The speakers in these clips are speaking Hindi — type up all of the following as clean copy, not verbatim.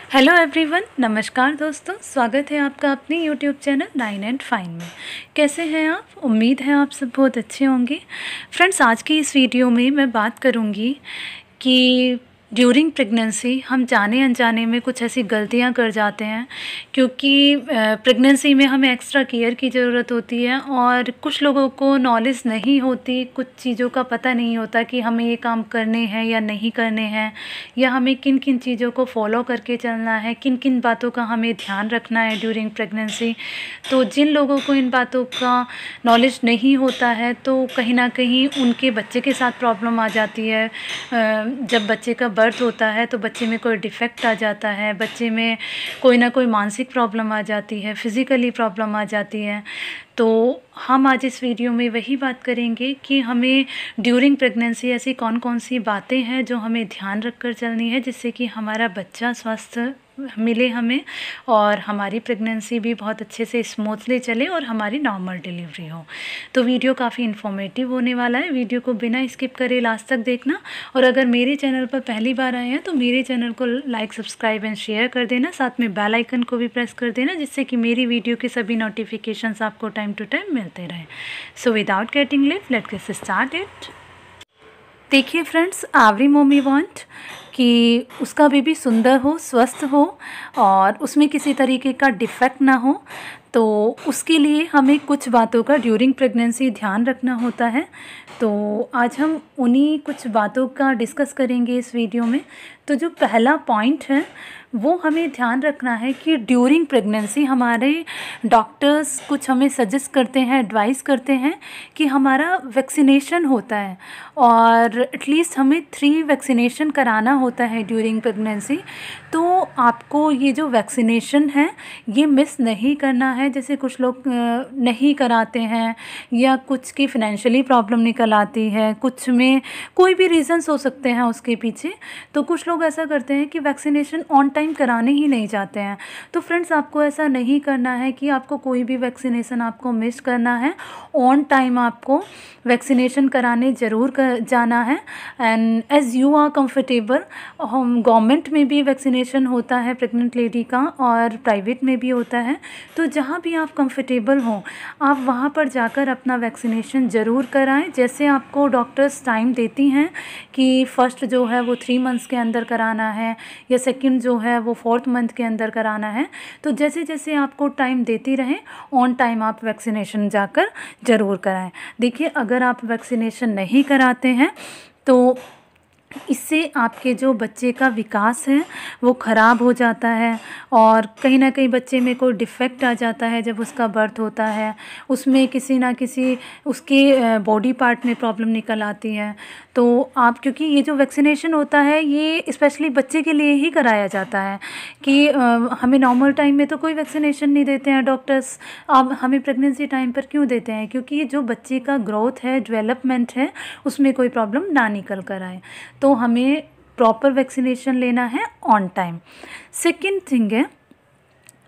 हेलो एवरीवन, नमस्कार दोस्तों। स्वागत है आपका अपने यूट्यूब चैनल 9 एंड फाइन में। कैसे हैं आप? उम्मीद है आप सब बहुत अच्छे होंगे। फ्रेंड्स, आज की इस वीडियो में मैं बात करूंगी कि ड्यूरिंग प्रेगनेंसी हम जाने अनजाने में कुछ ऐसी गलतियां कर जाते हैं, क्योंकि प्रेगनेंसी में हमें एक्स्ट्रा केयर की ज़रूरत होती है और कुछ लोगों को नॉलेज नहीं होती, कुछ चीज़ों का पता नहीं होता कि हमें ये काम करने हैं या नहीं करने हैं, या हमें किन किन चीज़ों को फॉलो करके चलना है, किन किन बातों का हमें ध्यान रखना है ड्यूरिंग प्रेगनेंसी। तो जिन लोगों को इन बातों का नॉलेज नहीं होता है तो कहीं ना कहीं उनके बच्चे के साथ प्रॉब्लम आ जाती है। जब बच्चे का बर्थ होता है तो बच्चे में कोई डिफ़ेक्ट आ जाता है, बच्चे में कोई ना कोई मानसिक प्रॉब्लम आ जाती है, फिज़िकली प्रॉब्लम आ जाती है। तो हम आज इस वीडियो में वही बात करेंगे कि हमें ड्यूरिंग प्रेगनेंसी ऐसी कौन कौन सी बातें हैं जो हमें ध्यान रख कर चलनी है, जिससे कि हमारा बच्चा स्वस्थ मिले हमें और हमारी प्रेगनेंसी भी बहुत अच्छे से स्मूथली चले और हमारी नॉर्मल डिलीवरी हो। तो वीडियो काफ़ी इन्फॉर्मेटिव होने वाला है। वीडियो को बिना स्किप करे लास्ट तक देखना, और अगर मेरे चैनल पर पहली बार आए हैं तो मेरे चैनल को लाइक, सब्सक्राइब एंड शेयर कर देना। साथ में बेल आइकन को भी प्रेस कर देना, जिससे कि मेरी वीडियो के सभी नोटिफिकेशंस आपको टाइम टू टाइम मिलते रहें। So without getting late, let's get started. देखिए फ्रेंड्स, एवरी मम्मी वांट कि उसका बेबी सुंदर हो, स्वस्थ हो और उसमें किसी तरीके का डिफ़ेक्ट ना हो। तो उसके लिए हमें कुछ बातों का ड्यूरिंग प्रेगनेंसी ध्यान रखना होता है। तो आज हम उन्हीं कुछ बातों का डिस्कस करेंगे इस वीडियो में। तो जो पहला पॉइंट है वो हमें ध्यान रखना है कि ड्यूरिंग प्रेगनेंसी हमारे डॉक्टर्स कुछ हमें सजेस्ट करते हैं, एडवाइस करते हैं कि हमारा वैक्सीनेशन होता है और एटलीस्ट हमें 3 वैक्सीनेशन कराना होता है ड्यूरिंग प्रेगनेंसी। तो आपको ये जो वैक्सीनेशन है ये मिस नहीं करना है। जैसे कुछ लोग नहीं कराते हैं या कुछ की फिनेंशियली प्रॉब्लम निकल आती है, कुछ में कोई भी रीज़न्स हो सकते हैं उसके पीछे। तो कुछ लोग ऐसा करते हैं कि वैक्सीनेशन ऑन टाइम कराने ही नहीं चाहते हैं। तो फ्रेंड्स, आपको ऐसा नहीं करना है कि आपको कोई भी वैक्सीनेशन आपको मिस करना है। ऑन टाइम आपको वैक्सीनेशन कराने ज़रूर जाना है। And as you are comfortable, हम गवर्नमेंट में भी वैक्सीनेशन होता है प्रेग्नेंट लेडी का और प्राइवेट में भी होता है। तो जहाँ भी आप कंफर्टेबल हों आप वहाँ पर जाकर अपना वैक्सीनेशन ज़रूर कराएं। जैसे आपको डॉक्टर्स टाइम देती हैं कि फ़र्स्ट जो है वो 3 मंथ्स के अंदर कराना है या सेकंड जो है वो 4th मंथ के अंदर कराना है। तो जैसे जैसे आपको टाइम देती रहें, ऑन टाइम आप वैक्सीनेशन जाकर ज़रूर कराएं। देखिए, अगर आप वैक्सीनेशन नहीं कराते हैं तो इससे आपके जो बच्चे का विकास है वो ख़राब हो जाता है और कहीं ना कहीं बच्चे में कोई डिफ़ेक्ट आ जाता है। जब उसका बर्थ होता है उसमें किसी ना किसी उसके बॉडी पार्ट में प्रॉब्लम निकल आती है। तो आप, क्योंकि ये जो वैक्सीनेशन होता है ये स्पेशली बच्चे के लिए ही कराया जाता है कि हमें नॉर्मल टाइम में तो कोई वैक्सीनेशन नहीं देते हैं डॉक्टर्स। अब हमें प्रेगनेंसी टाइम पर क्यों देते हैं? क्योंकि ये जो बच्चे का ग्रोथ है, डेवलपमेंट है, उसमें कोई प्रॉब्लम ना निकल कर आए। तो हमें प्रॉपर वैक्सीनेशन लेना है ऑन टाइम। सेकंड थिंग है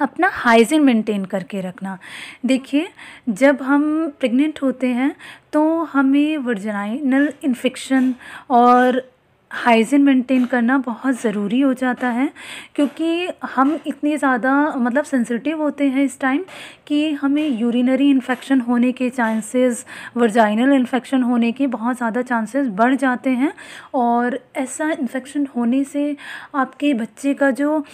अपना हाइजीन मेंटेन करके रखना। देखिए, जब हम प्रेग्नेंट होते हैं तो हमें वजाइनल इन्फेक्शन और हाइजीन मेंटेन करना बहुत ज़रूरी हो जाता है, क्योंकि हम इतने ज़्यादा मतलब सेंसिटिव होते हैं इस टाइम कि हमें यूरिनरी इन्फेक्शन होने के चांसेस, वजाइनल इन्फेक्शन होने के बहुत ज़्यादा चांसेस बढ़ जाते हैं। और ऐसा इन्फेक्शन होने से आपके बच्चे का जो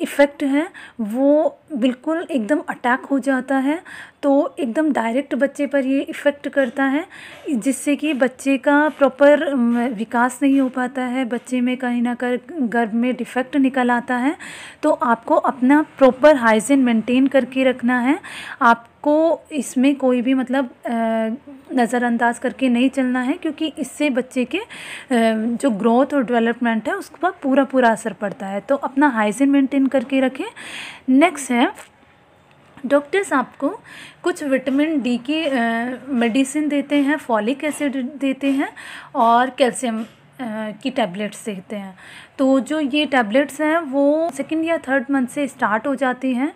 इफ़ेक्ट है वो बिल्कुल एकदम अटैक हो जाता है। तो एकदम डायरेक्ट बच्चे पर ये इफ़ेक्ट करता है, जिससे कि बच्चे का प्रॉपर विकास नहीं हो पाता है, बच्चे में कहीं ना कहीं गर्भ में डिफ़ेक्ट निकल आता है। तो आपको अपना प्रॉपर हाइजीन मेंटेन करके रखना है। आपको इसमें कोई भी मतलब नज़रअंदाज करके नहीं चलना है, क्योंकि इससे बच्चे के जो ग्रोथ और डेवलपमेंट है उस पर पूरा पूरा असर पड़ता है। तो अपना हाइजीन मेंटेन करके रखें। नेक्स्ट है, डॉक्टर्स आपको कुछ विटामिन डी की मेडिसिन देते हैं, फॉलिक एसिड देते हैं और कैल्शियम की टैबलेट्स देते हैं। तो जो ये टैबलेट्स हैं वो 2nd या 3rd मंथ से स्टार्ट हो जाती हैं।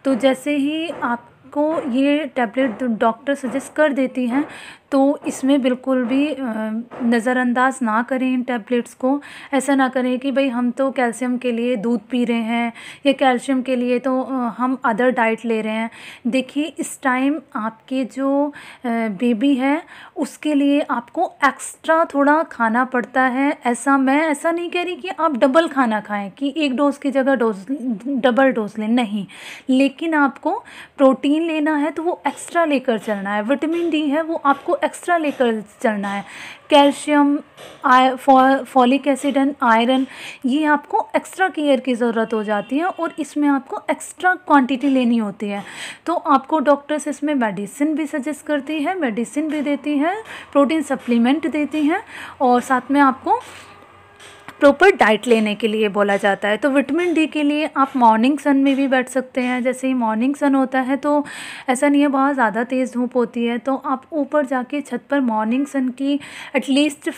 तो जैसे ही आपको ये टैबलेट डॉक्टर सजेस्ट कर देती हैं तो इसमें बिल्कुल भी नज़रअंदाज ना करें इन टैबलेट्स को। ऐसा ना करें कि भाई हम तो कैल्शियम के लिए दूध पी रहे हैं या कैल्शियम के लिए तो हम अदर डाइट ले रहे हैं। देखिए इस टाइम आपके जो बेबी है उसके लिए आपको एक्स्ट्रा थोड़ा खाना पड़ता है। मैं ऐसा नहीं कह रही कि आप डबल खाना खाएं कि एक डोज की जगह डबल डोज लें, नहीं, लेकिन आपको प्रोटीन लेना है तो वो एक्स्ट्रा लेकर चलना है। विटामिन डी है वो आपको एक्स्ट्रा लेकर चलना है। Calcium, folic acid and iron, ये आपको एक्स्ट्रा केयर की ज़रूरत हो जाती है और इसमें आपको एक्स्ट्रा क्वांटिटी लेनी होती है। तो आपको डॉक्टर्स इसमें मेडिसिन भी सजेस्ट करती है, मेडिसिन भी देती है, प्रोटीन सप्लीमेंट देती हैं और साथ में आपको प्रॉपर डाइट लेने के लिए बोला जाता है। तो विटामिन डी के लिए आप मॉर्निंग सन में भी बैठ सकते हैं। जैसे ही मॉर्निंग सन होता है तो ऐसा नहीं है बहुत ज़्यादा तेज़ धूप होती है, तो आप ऊपर जाके छत पर मॉर्निंग सन की एटलीस्ट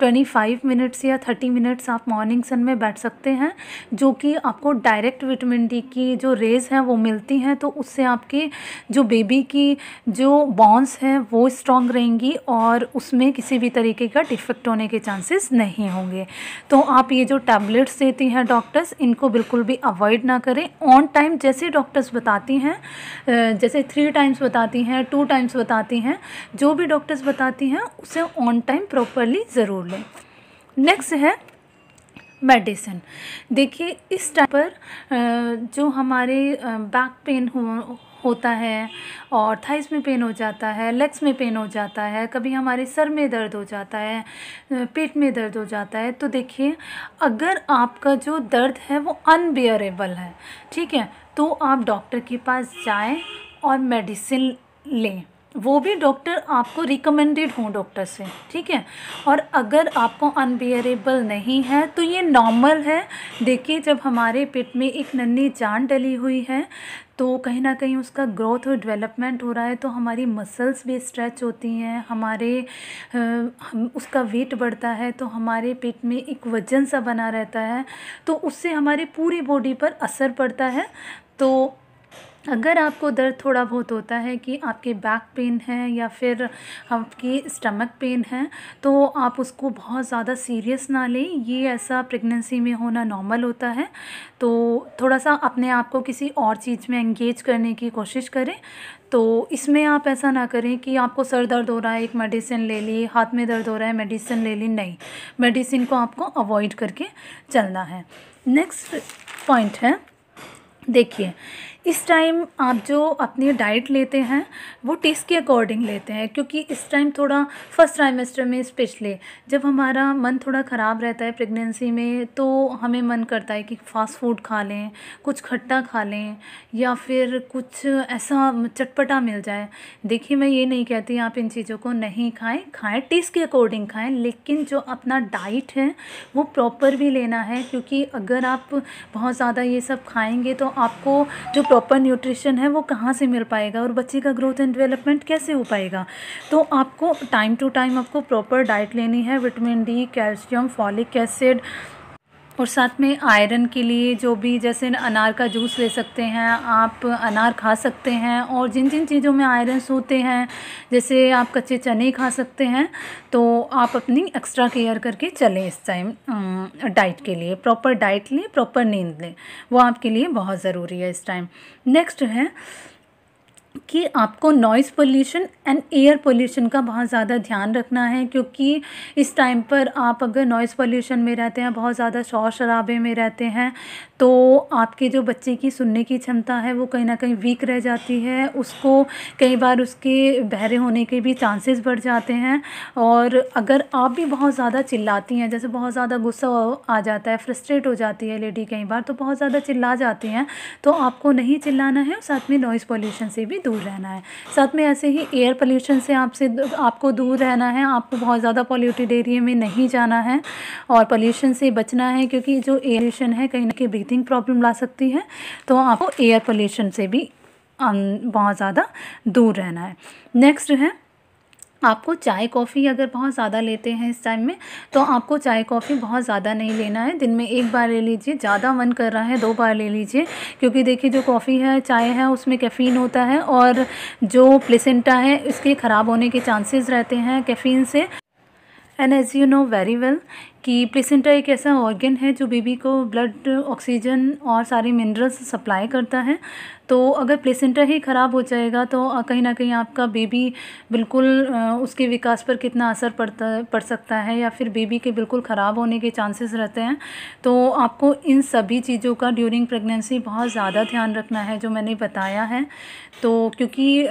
25 मिनट्स या 30 मिनट्स आप मॉर्निंग सन में बैठ सकते हैं, जो कि आपको डायरेक्ट विटामिन डी की जो रेज़ हैं वो मिलती हैं। तो उससे आपके जो बेबी की जो बॉन्स हैं वो स्ट्रॉन्ग रहेंगी और उसमें किसी भी तरीके का डिफेक्ट होने के चांसेस नहीं होंगे। तो आप ये जो टैबलेट्स देती हैं डॉक्टर्स, इनको बिल्कुल भी अवॉइड ना करें। ऑन टाइम जैसे डॉक्टर्स बताती हैं, जैसे 3 टाइम्स बताती हैं, 2 टाइम्स बताती हैं, जो भी डॉक्टर्स बताती हैं उसे ऑन टाइम प्रॉपरली ज़रूर लें। नेक्स्ट है मेडिसिन। देखिए इस टाइम पर जो हमारे बैक पेन होता है और थाइस में पेन हो जाता है, लेग्स में पेन हो जाता है, कभी हमारे सर में दर्द हो जाता है, पेट में दर्द हो जाता है, तो देखिए अगर आपका जो दर्द है वो अनबियरेबल है, ठीक है, तो आप डॉक्टर के पास जाएं और मेडिसिन लें, वो भी डॉक्टर आपको रिकमेंडेड हों डॉक्टर से, ठीक है। और अगर आपको अनबियरेबल नहीं है तो ये नॉर्मल है। देखिए जब हमारे पेट में एक नन्ही जान डली हुई है तो कहीं ना कहीं उसका ग्रोथ और डेवलपमेंट हो रहा है, तो हमारी मसल्स भी स्ट्रेच होती हैं, उसका वेट बढ़ता है, तो हमारे पेट में एक वजन सा बना रहता है, तो उससे हमारी पूरी बॉडी पर असर पड़ता है। तो अगर आपको दर्द थोड़ा बहुत होता है कि आपके बैक पेन है या फिर आपकी स्टमक पेन है, तो आप उसको बहुत ज़्यादा सीरियस ना लें। ये ऐसा प्रेगनेंसी में होना नॉर्मल होता है। तो थोड़ा सा अपने आप को किसी और चीज़ में एंगेज करने की कोशिश करें। तो इसमें आप ऐसा ना करें कि आपको सर दर्द हो रहा है एक मेडिसिन ले ली, हाथ में दर्द हो रहा है मेडिसिन ले ली, नहीं, मेडिसिन को आपको अवॉइड करके चलना है। नेक्स्ट पॉइंट है, देखिए इस टाइम आप जो अपनी डाइट लेते हैं वो टेस्ट के अकॉर्डिंग लेते हैं, क्योंकि इस टाइम थोड़ा फर्स्ट ट्राइमेस्टर में स्पेशली जब हमारा मन थोड़ा ख़राब रहता है प्रेगनेंसी में, तो हमें मन करता है कि फ़ास्ट फूड खा लें, कुछ खट्टा खा लें या फिर कुछ ऐसा चटपटा मिल जाए। देखिए मैं ये नहीं कहती आप इन चीज़ों को नहीं खाएं, टेस्ट के अकॉर्डिंग खाएं, लेकिन जो अपना डाइट है वो प्रॉपर भी लेना है, क्योंकि अगर आप बहुत ज़्यादा ये सब खाएँगे तो आपको जो प्रॉपर न्यूट्रिशन है वो कहाँ से मिल पाएगा और बच्चे का ग्रोथ एंड डेवलपमेंट कैसे हो पाएगा। तो आपको टाइम टू टाइम आपको प्रॉपर डाइट लेनी है, vitamin D, calcium, folic acid और साथ में आयरन के लिए जो भी, जैसे अनार का जूस ले सकते हैं आप, अनार खा सकते हैं, और जिन जिन चीज़ों में आयरन होते हैं जैसे आप कच्चे चने खा सकते हैं, तो आप अपनी एक्स्ट्रा केयर करके चलें इस टाइम। डाइट के लिए प्रॉपर डाइट लें, प्रॉपर नींद लें, वो आपके लिए बहुत ज़रूरी है इस टाइम। नेक्स्ट है कि आपको noise pollution and air pollution का बहुत ज़्यादा ध्यान रखना है, क्योंकि इस टाइम पर आप अगर नॉइज़ पोल्यूशन में रहते हैं, बहुत ज़्यादा शोर शराबे में रहते हैं, तो आपके जो बच्चे की सुनने की क्षमता है वो कहीं ना कहीं वीक रह जाती है, उसको कई बार उसके बहरे होने के भी चांसेस बढ़ जाते हैं। और अगर आप भी बहुत ज़्यादा चिल्लाती हैं, जैसे बहुत ज़्यादा गुस्सा आ जाता है, फ्रस्ट्रेट हो जाती है लेडी कई बार, तो बहुत ज़्यादा चिल्ला जाती हैं, तो आपको नहीं चिल्लाना है, और साथ में नॉइज़ पोल्यूशन से भी दूर रहना है। साथ में ऐसे ही एयर पोल्यूशन से आपको दूर रहना है, आपको बहुत ज़्यादा पॉल्यूटेड एरिया में नहीं जाना है और पोल्यूशन से बचना है, क्योंकि जो एयर पोल्यूशन है कहीं ना कहीं ब्रीथिंग प्रॉब्लम ला सकती है, तो आपको एयर पोल्यूशन से भी बहुत ज़्यादा दूर रहना है। नेक्स्ट है आपको चाय कॉफ़ी अगर बहुत ज़्यादा लेते हैं इस टाइम में, तो आपको चाय कॉफ़ी बहुत ज़्यादा नहीं लेना है। दिन में 1 बार ले लीजिए, ज़्यादा मन कर रहा है 2 बार ले लीजिए, क्योंकि देखिए जो कॉफ़ी है, चाय है, उसमें कैफ़ीन होता है और जो प्लेसेंटा है इसके ख़राब होने के चांसेस रहते हैं कैफ़ीन से। And as you know very well कि प्लेसेंटा एक ऐसा ऑर्गन है जो बेबी को ब्लड, ऑक्सीजन और सारे मिनरल्स सप्लाई करता है। तो अगर प्लेसेंटा ही ख़राब हो जाएगा तो कहीं ना कहीं आपका बेबी बिल्कुल उसके विकास पर कितना असर पड़ सकता है, या फिर बेबी के बिल्कुल ख़राब होने के चांसेस रहते हैं। तो आपको इन सभी चीज़ों का ड्यूरिंग प्रेगनेंसी बहुत ज़्यादा ध्यान रखना है जो मैंने बताया है। तो क्योंकि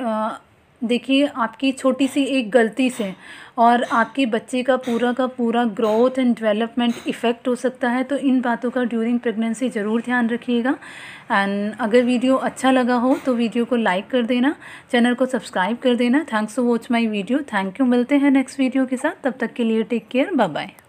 देखिए आपकी छोटी सी एक गलती से और आपके बच्चे का पूरा ग्रोथ एंड डेवलपमेंट इफ़ेक्ट हो सकता है। तो इन बातों का ड्यूरिंग प्रेगनेंसी ज़रूर ध्यान रखिएगा। एंड अगर वीडियो अच्छा लगा हो तो वीडियो को लाइक कर देना, चैनल को सब्सक्राइब कर देना। Thanks for watch my video. Thank you. मिलते हैं नेक्स्ट वीडियो के साथ, तब तक के लिए टेक केयर, बाय बाय।